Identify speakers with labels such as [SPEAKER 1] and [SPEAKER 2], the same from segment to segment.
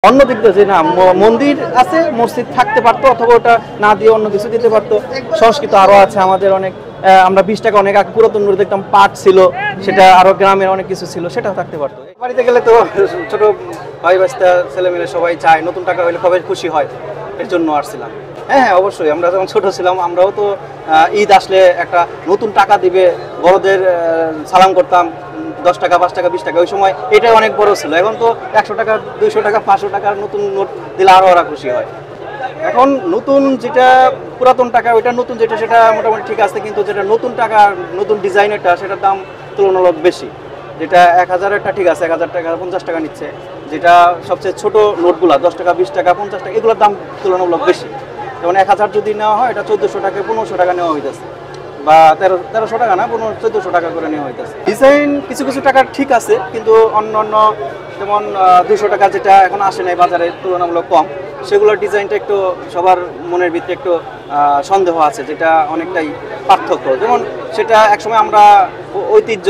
[SPEAKER 1] অন্য দিক দিয়ে যে না মন্দির আছে, মসজিদ থাকতে পারতো, অথবা ওটা না দিয়ে অন্য কিছু দিতে পারতো। সংস্কৃত আরো আছে আমাদের অনেক, আমরা 20 টাকা অনেক আগে পুরাতন করে দেখতাম পাট ছিল, সেটা আরো গ্রামের অনেক কিছু ছিল, সেটাও থাকতে পারতো। বাড়িতে গেলে তো ছোট ভাই বাচ্চা ছেলে মেয়ে সবাই চায় নতুন টাকা হলে কবে খুশি হয়, এর জন্য আসছিলাম। হ্যাঁ হ্যাঁ, অবশ্যই। আমরা যখন ছোট ছিলাম আমরাও তো ঈদ আসলে একটা নতুন টাকা দিবে, বড়দের সালাম করতাম, 10 টাকা 5 টাকা 20 টাকা, ওই সময় এটা অনেক বড় ছিল। এখন তো 100 টাকা 200 টাকা 500 টাকার নতুন নোট দিলে আরো ওরা খুশি হয়। এখন নতুন যেটা পুরাতন টাকা, ওইটা নতুন যেটা সেটা মোটামুটি ঠিক আছে, কিন্তু যেটা নতুন টাকা নতুন ডিজাইনেরটা সেটার দাম তুলনামূলক বেশি। যেটা 1000-এরটা ঠিক আছে, 1000 টাকা 50 টাকা নিচ্ছে। যেটা সবচেয়ে ছোট নোটগুলা 10 টাকা 20 টাকা 50 টাকা, এগুলোর দাম তুলনামূলক বেশি। যেমন 1000 যদি নেওয়া হয়, এটা 1400 টাকা 1500 টাকা নেওয়া হইতেছে, বা 1300 টাকা না 1400 টাকা করে নেওয়া হইতেছে। ডিজাইন কিছু কিছু টাকা ঠিক আছে, কিন্তু অন্য অন্য যেমন 200 টাকা যেটা এখন আসে নাই বাজারে, তুলনামূলক কম, সেগুলোর ডিজাইনটা একটু সবার মনের ভিতরে একটু সন্দেহ আছে, যেটা অনেকটাই পার্থক্য। যেমন সেটা একসময় আমরা ঐতিহ্য,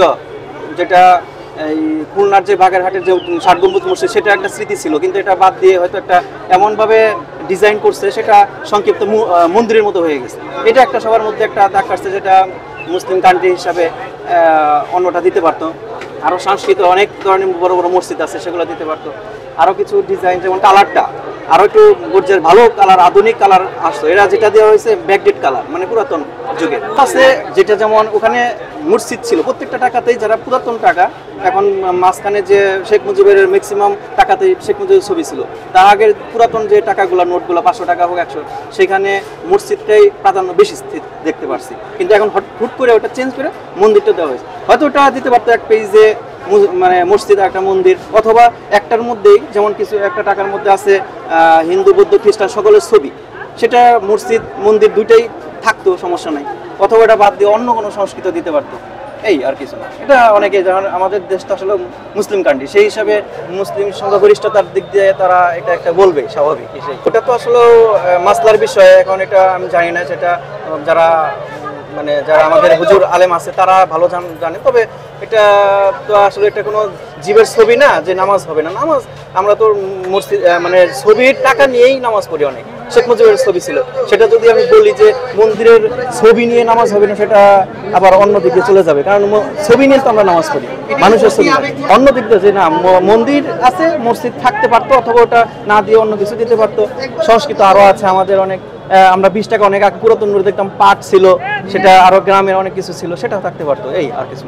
[SPEAKER 1] যেটা এই খুলনার যে বাগেরহাটের যে 60 গম্বুজ মসজিদ, সেটা একটা স্মৃতি ছিল, কিন্তু এটা বাদ দিয়ে হয়তো একটা এমনভাবে ডিজাইন করছে সেটা সংক্ষিপ্ত মন্দিরের মতো হয়ে গেছে। এটা একটা সবার মধ্যে একটা দাগ কাটছে, যেটা মুসলিম কান্ট্রি হিসাবে অন্যটা দিতে পারতো। আরও সাংস্কৃতিক অনেক ধরনের বড় বড় মসজিদ আছে, সেগুলো দিতে পারতো। আরও কিছু ডিজাইন, যেমন কালারটা আরও একটু গর্জের ভালো কালার, আধুনিক কালার আসতো। এরা যেটা দেওয়া হয়েছে ব্যাকডেট কালার, মানে পুরাতন যুগের আছে। যেটা যেমন ওখানে মসজিদ ছিল প্রত্যেকটা টাকাতেই, যারা পুরাতন টাকা, এখন মাঝখানে যে শেখ মুজিবের ম্যাক্সিমাম টাকাতেই শেখ মুজিবের ছবি ছিল, তার আগের পুরাতন যে টাকাগুলো নোটগুলো 500 টাকা হোক 100, সেখানে মসজিদটাই প্রাধান্য বেশি দেখতে পারছি। কিন্তু এখন হুট করে ওটা চেঞ্জ করে মন্দিরটা দেওয়া হয়েছে। হয়তো ওটা দিতে পারতো এক পেজে, মানে মসজিদ একটা মন্দির, অথবা একটার মধ্যেই যেমন কিছু একটা টাকার মধ্যে আছে হিন্দু বৌদ্ধ খ্রিস্টান সকলের ছবি, সেটা মসজিদ মন্দির দুইটাই থাকতো, সমস্যা নাই। অথবা এটা বাদ দিয়ে অন্য কোনো সংস্কৃত দিতে পারতো, এই আর কিছু না। এটা অনেকে, যেমন আমাদের দেশটা আসলে মুসলিম কান্ট্রি, সেই হিসাবে মুসলিম সংখ্যাগরিষ্ঠতার দিক দিয়ে তারা এটা একটা বলবে, স্বাভাবিক। ওটা তো আসলে মাসলার বিষয়, এখন এটা আমি জানি না, সেটা যারা মানে যারা আমাদের হুজুর আলেম আছে তারা ভালো জানে। তবে এটা তো আসলে এটা কোনো জীবের ছবি না যে নামাজ হবে না। নামাজ আমরা তো মসজিদ মানে ছবির টাকা নিয়েই নামাজ পড়ি। অনেক শেখ মুজিবের ছবি ছিল, সেটা যদি আমি বলি যে মন্দিরের ছবি নিয়ে নামাজ হবে না, সেটা আবার অন্য দিকে চলে যাবে, কারণ ছবি নিয়ে তো আমরা নামাজ পড়ি, মানুষের ছবি। অন্য দিক দিয়ে যে না মন্দির আছে, মসজিদ থাকতে পারতো, অথবা ওটা না দিয়ে অন্য কিছু দিতে পারতো। সংস্কৃত আরো আছে আমাদের অনেক, আমরা 20 টাকা অনেক আগে পুরাতন করে দেখতাম পাট ছিল, সেটা আরো গ্রামের অনেক কিছু ছিল, সেটাও থাকতে পারতো, এই আর কিছু।